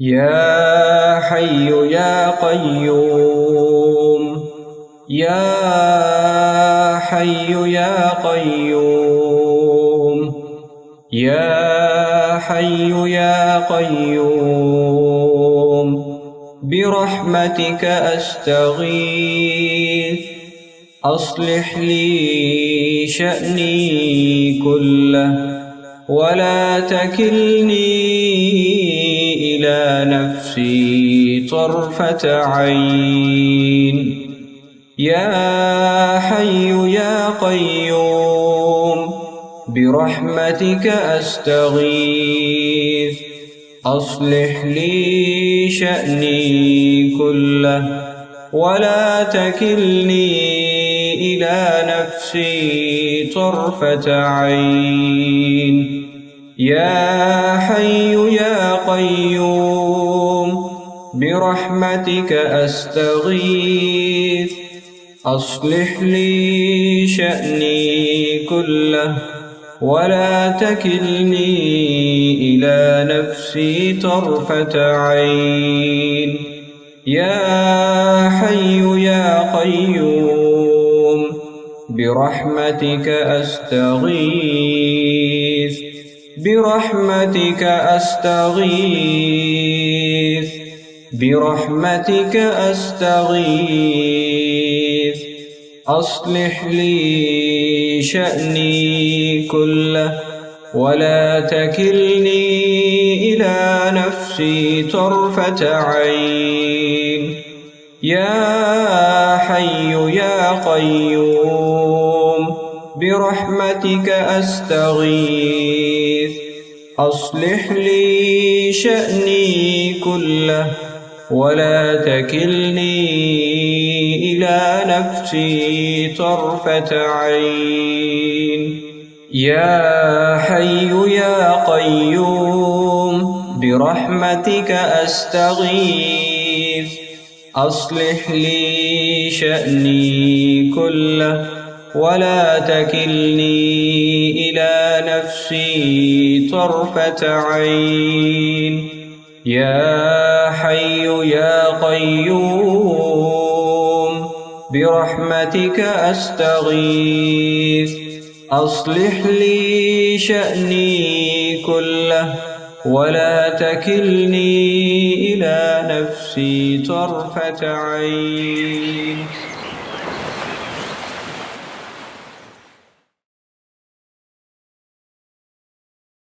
يا حي يا قيوم، يا حي يا قيوم، يا حي يا قيوم، برحمتك أستغيث، أصلح لي شأني كله ولا تكلني إلى نفسي طرفة عين. يا حي يا قيوم، برحمتك أستغيث، أصلح لي شأني كله ولا تكلني إلى نفسي طرفة عين. يا حي يا قيوم، برحمتك أستغيث، أصلح لي شأني كله ولا تكلني إلى نفسي طرفة عين. يا حي يا قيوم، برحمتك أستغيث، برحمتك أستغيث، برحمتك أستغيث، أصلح لي شأني كله ولا تكلني إلى نفسي طرفة عين. يا حي يا قيوم، برحمتك أستغيث، أصلح لي شأني كله ولا تكلني إلى نفسي طرفة عين. يا حي يا قيوم، برحمتك أستغيث، أصلح لي شأني كله ولا تكلني إلى نفسي طرفة عين. يا حي يا قيوم، برحمتك أستغيث، أصلح لي شأني كله ولا تكلني إلى نفسي طرفة عين.